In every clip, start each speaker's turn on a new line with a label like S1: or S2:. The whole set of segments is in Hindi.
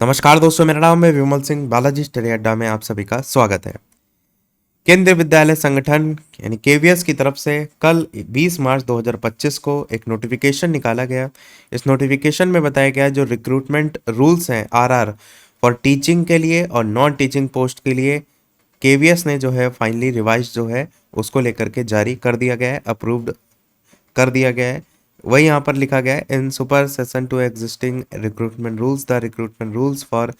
S1: नमस्कार दोस्तों, मेरा नाम है विमल सिंह। बालाजी स्टडी अड्डा में आप सभी का स्वागत है। केंद्रीय विद्यालय संगठन यानी केवीएस की तरफ से कल 20 मार्च 2025 को एक नोटिफिकेशन निकाला गया। इस नोटिफिकेशन में बताया गया जो रिक्रूटमेंट रूल्स हैं आरआर फॉर टीचिंग के लिए और नॉन टीचिंग पोस्ट के लिए केवीएस ने जो है फाइनली रिवाइज जो है उसको लेकर के जारी कर दिया गया है, अप्रूव्ड कर दिया गया है। वही यहाँ पर लिखा गया है in supersession to existing recruitment rules the recruitment rules for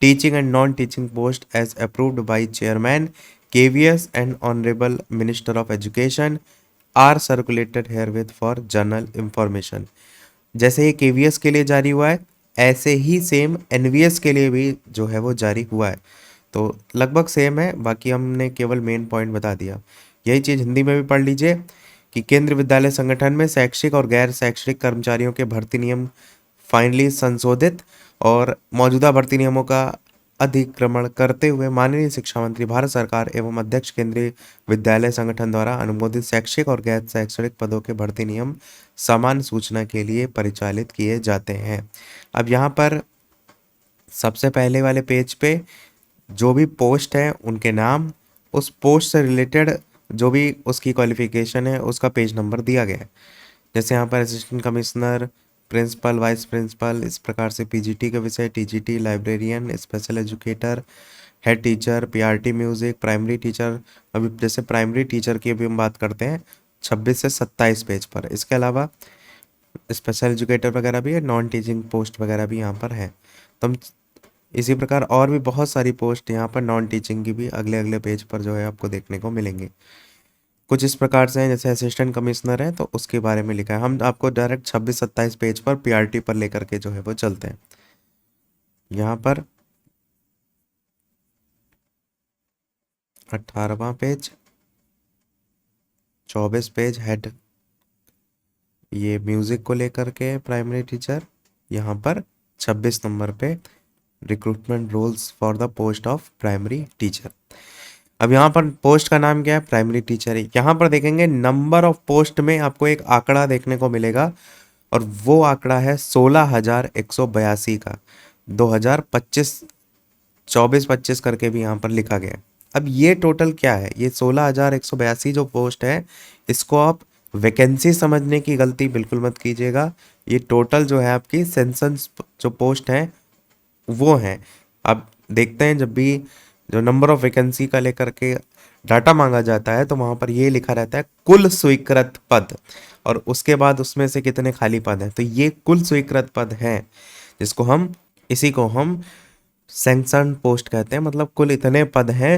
S1: teaching and non teaching post as approved by chairman KVS and honourable minister of education are circulated herewith for general information. जैसे ये केवीएस के लिए जारी हुआ है, ऐसे ही सेम एनवीएस के लिए भी जो है वो जारी हुआ है। तो लगभग सेम है, बाकी हमने केवल मेन पॉइंट बता दिया। यही चीज़ हिंदी में भी पढ़ लीजिए कि केंद्रीय विद्यालय संगठन में शैक्षिक और गैर शैक्षिक कर्मचारियों के भर्ती नियम फाइनली संशोधित और मौजूदा भर्ती नियमों का अधिक्रमण करते हुए माननीय शिक्षा मंत्री भारत सरकार एवं अध्यक्ष केंद्रीय विद्यालय संगठन द्वारा अनुमोदित शैक्षिक और गैर शैक्षणिक पदों के भर्ती नियम समान सूचना के लिए परिचालित किए जाते हैं। अब यहाँ पर सबसे पहले वाले पेज पे जो भी पोस्ट है उनके नाम, उस पोस्ट से रिलेटेड जो भी उसकी क्वालिफिकेशन है उसका पेज नंबर दिया गया है। जैसे यहाँ पर assistant commissioner, principal, vice principal, इस प्रकार से पीजीटी के विषय, TGT, librarian, special educator, head teacher, PRT music, primary teacher. अभी जैसे प्राइमरी टीचर की अभी हम बात करते हैं 26 से 27 पेज पर। इसके अलावा स्पेशल एजुकेटर वगैरह भी है, नॉन टीचिंग पोस्ट वगैरह भी यहाँ पर है। तो हम इसी प्रकार और भी बहुत सारी पोस्ट यहाँ पर नॉन टीचिंग की भी अगले अगले पेज पर जो है आपको देखने को मिलेंगे। कुछ इस प्रकार से हैं, जैसे असिस्टेंट कमिश्नर है तो उसके बारे में लिखा है। हम आपको डायरेक्ट 26-27 पेज पर पीआरटी पर लेकर के जो है वो चलते हैं। यहाँ पर 18वां पेज, 24 पेज हेड ये म्यूजिक को लेकर के प्राइमरी टीचर। यहाँ पर 26 नंबर पे recruitment rules for the post of primary teacher. अब यहाँ पर पोस्ट का नाम क्या है? प्राइमरी टीचर है। यहाँ पर देखेंगे नंबर ऑफ पोस्ट में आपको एक आंकड़ा देखने को मिलेगा और वो आंकड़ा है 16,182 का। 2025 24-25 करके भी यहाँ पर लिखा गया है। अब ये टोटल क्या है? ये 16,182 जो पोस्ट है इसको आप वैकेंसी समझने की गलती बिल्कुल मत कीजिएगा। ये टोटल जो है आपकी सेंसस जो पोस्ट है वो हैं। अब देखते हैं जब भी जो नंबर ऑफ वैकेंसी का लेकर के डाटा मांगा जाता है तो वहाँ पर ये लिखा रहता है कुल स्वीकृत पद, और उसके बाद उसमें से कितने खाली पद हैं। तो ये कुल स्वीकृत पद हैं जिसको हम इसी को हम सैंक्शन पोस्ट कहते हैं। मतलब कुल इतने पद हैं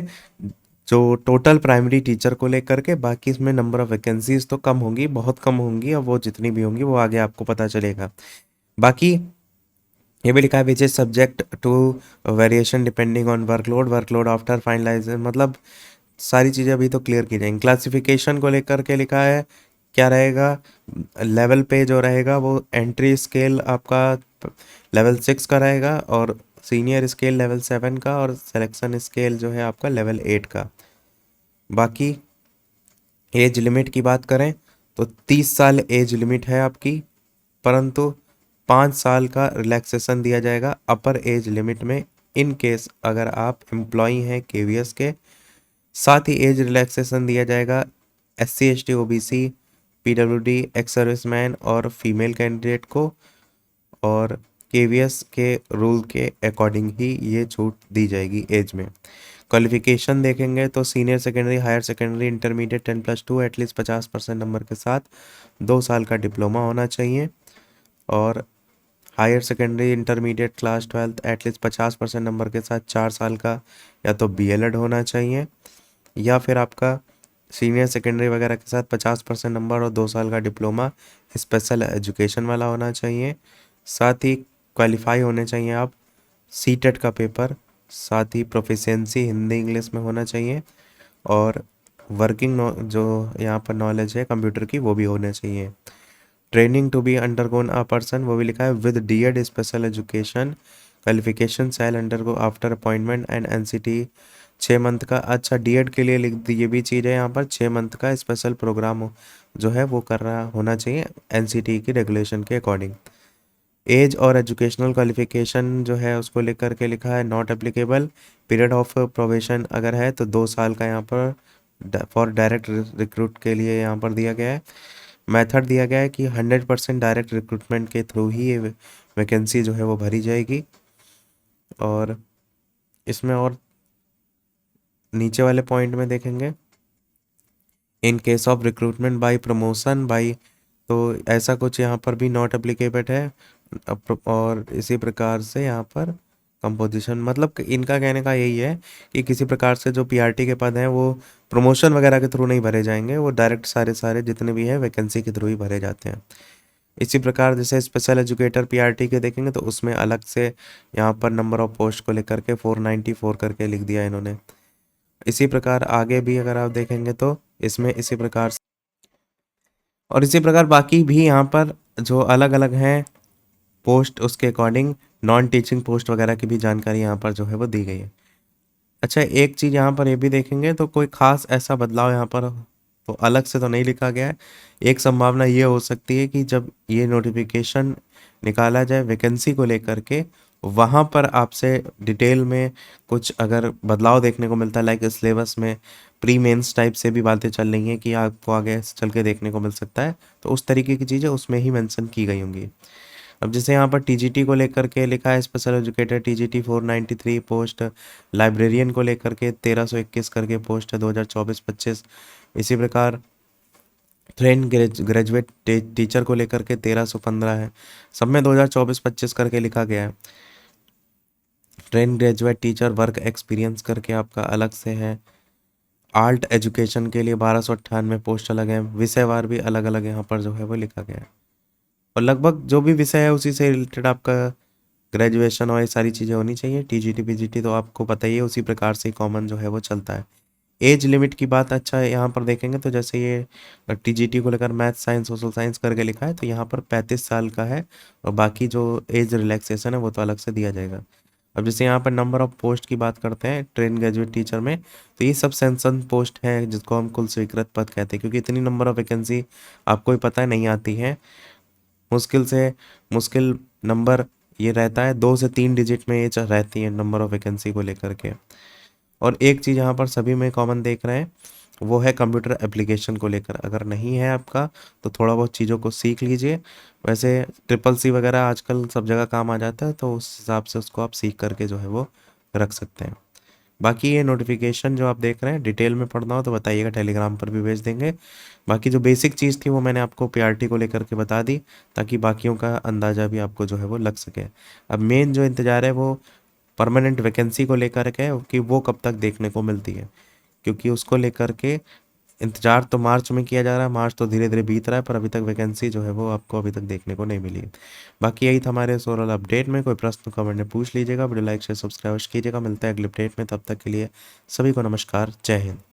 S1: जो टोटल प्राइमरी टीचर को लेकर के, बाकी इसमें नंबर ऑफ वैकेंसीज तो कम होंगी, बहुत कम होंगी, और वो जितनी भी होंगी वो आगे आपको पता चलेगा। बाकी ये भी लिखा है which is subject to variation depending on workload after finalisation. मतलब सारी चीज़ें अभी तो क्लियर की जाएंगी। क्लासिफिकेशन को लेकर के लिखा है क्या रहेगा, लेवल पे जो रहेगा वो एंट्री स्केल आपका लेवल 6 का रहेगा, और सीनियर स्केल लेवल 7 का, और सिलेक्शन स्केल जो है आपका लेवल 8 का। बाकी एज लिमिट की बात करें तो 30 साल एज लिमिट है आपकी, परंतु 5 साल का रिलैक्सेशन दिया जाएगा अपर एज लिमिट में, इन केस अगर आप एम्प्लॉई हैं केवीएस के। साथ ही एज रिलैक्सेशन दिया जाएगा SC ST OBC PWD ex serviceman और फीमेल कैंडिडेट को, और केवीएस के रूल के अकॉर्डिंग ही ये छूट दी जाएगी एज में। क्वालिफिकेशन देखेंगे तो senior secondary, higher secondary, intermediate 10+2 at least 50% number के साथ 2 साल का डिप्लोमा होना चाहिए, और higher secondary intermediate class 12 at least 50% number के साथ 4 साल का या तो BLED होना चाहिए, या फिर आपका सीनियर सेकेंडरी वगैरह के साथ 50% नंबर और 2 साल का डिप्लोमा स्पेशल एजुकेशन वाला होना चाहिए। साथ ही क्वालिफाई होने चाहिए आप सीटेट का पेपर, साथ ही प्रोफिशिएंसी हिंदी इंग्लिश में होना चाहिए, और वर्किंग जो यहाँ पर नॉलेज है कंप्यूटर की वो भी होना चाहिए। Training to be undergone a person, वो भी लिखा है with DED special education qualification shall undergo after appointment and NCT 6 month का। अच्छा, DED के लिए लिख दी ये भी चीज़ है यहाँ पर, 6 मंथ का स्पेशल प्रोग्राम जो है वो कर रहा होना चाहिए NCT की रेगुलेशन के अकॉर्डिंग। एज और एजुकेशनल क्वालिफिकेशन जो है उसको लेकर के लिखा है not applicable. Period of probation अगर है तो 2 साल का यहाँ पर फॉर डायरेक्ट रिक्रूट के लिए यहाँ पर दिया गया है। मेथड दिया गया है कि 100% डायरेक्ट रिक्रूटमेंट के थ्रू ही ये वैकेंसी जो है वो भरी जाएगी। और इसमें और नीचे वाले पॉइंट में देखेंगे, in case of recruitment by promotion by, तो ऐसा कुछ यहाँ पर भी नॉट एप्लीकेबल है। और इसी प्रकार से यहाँ पर कंपोजिशन, मतलब कि इनका कहने का यही है कि किसी प्रकार से जो पीआरटी के पद हैं वो प्रमोशन वगैरह के थ्रू नहीं भरे जाएंगे, वो डायरेक्ट सारे सारे जितने भी हैं वैकेंसी के थ्रू ही भरे जाते हैं। इसी प्रकार जैसे स्पेशल एजुकेटर पीआरटी के देखेंगे तो उसमें अलग से यहाँ पर नंबर ऑफ पोस्ट को लेकर के 494 करके लिख दिया इन्होंने। इसी प्रकार आगे भी अगर आप देखेंगे तो इसमें इसी प्रकार से, और इसी प्रकार बाकी भी यहाँ पर जो अलग अलग हैं पोस्ट, उसके अकॉर्डिंग नॉन टीचिंग पोस्ट वगैरह की भी जानकारी यहाँ पर जो है वो दी गई है। अच्छा, एक चीज़ यहाँ पर ये भी देखेंगे तो कोई खास ऐसा बदलाव यहाँ पर तो अलग से तो नहीं लिखा गया है। एक संभावना ये हो सकती है कि जब ये नोटिफिकेशन निकाला जाए वैकेंसी को लेकर के, वहाँ पर आपसे डिटेल में कुछ अगर बदलाव देखने को मिलता है, लाइक सिलेबस में प्री मेंस टाइप से भी बातें चल रही हैं कि आपको आगे चल के देखने को मिल सकता है, तो उस तरीके की चीज़ें उसमें ही मेंशन की गई होंगी। अब जैसे यहाँ पर टीजीटी को लेकर के लिखा है, special educator TGT 493 post, librarian को लेकर के 1321 करके पोस्ट है 2024-25। इसी प्रकार ट्रेन ग्रेजुएट टीचर को लेकर के 1315 है, सब में 2024-25 करके लिखा गया है। Train graduate teacher work experience करके आपका अलग से है। आर्ट एजुकेशन के लिए 1298 पोस्ट अलग है, विषयवार भी अलग अलग यहाँ पर जो है वो लिखा गया है। और लगभग जो भी विषय है उसी से रिलेटेड आपका ग्रेजुएशन और ये सारी चीज़ें होनी चाहिए। टीजीटी पीजीटी तो आपको पता ही है, उसी प्रकार से कॉमन जो है वो चलता है। एज लिमिट की बात अच्छा है, यहाँ पर देखेंगे तो जैसे ये टीजीटी को लेकर मैथ साइंस सोशल साइंस करके लिखा है तो यहाँ पर 35 साल का है, और बाकी जो एज रिलैक्सेशन है वो तो अलग से दिया जाएगा। अब जैसे यहाँ पर नंबर ऑफ पोस्ट की बात करते हैं ट्रेन ग्रेजुएट टीचर में, तो ये सब सेंसन पोस्ट है जिसको हम कुल स्वीकृत पद कहते हैं, क्योंकि इतनी नंबर ऑफ वैकेंसी आपको ही पता है नहीं आती है। मुश्किल से मुश्किल नंबर ये रहता है 2 से 3 डिजिट में, ये रहती है नंबर ऑफ वैकेंसी को लेकर के। और एक चीज़ यहाँ पर सभी में कॉमन देख रहे हैं, वो है कंप्यूटर एप्लीकेशन को लेकर। अगर नहीं है आपका तो थोड़ा बहुत चीज़ों को सीख लीजिए। वैसे ट्रिपल सी वगैरह आजकल सब जगह काम आ जाता है, तो उस हिसाब से उसको आप सीख करके जो है वो रख सकते हैं। बाकी ये नोटिफिकेशन जो आप देख रहे हैं डिटेल में पढ़ना हो तो बताइएगा, टेलीग्राम पर भी भेज देंगे। बाकी जो बेसिक चीज़ थी वो मैंने आपको पीआरटी को लेकर के बता दी, ताकि बाकियों का अंदाज़ा भी आपको जो है वो लग सके। अब मेन जो इंतज़ार है वो परमानेंट वैकेंसी को लेकर के है कि वो कब तक देखने को मिलती है, क्योंकि उसको लेकर के इंतज़ार तो मार्च में किया जा रहा है। मार्च तो धीरे धीरे बीत रहा है, पर अभी तक वैकेंसी जो है वो आपको अभी तक देखने को नहीं मिली है। बाकी यही था हमारे इस ओवरऑल अपडेट में। कोई प्रश्न कमेंट में पूछ लीजिएगा, वीडियो लाइक शेयर सब्सक्राइब कीजिएगा। मिलता है अगले अपडेट में, तब तक के लिए सभी को नमस्कार, जय हिंद।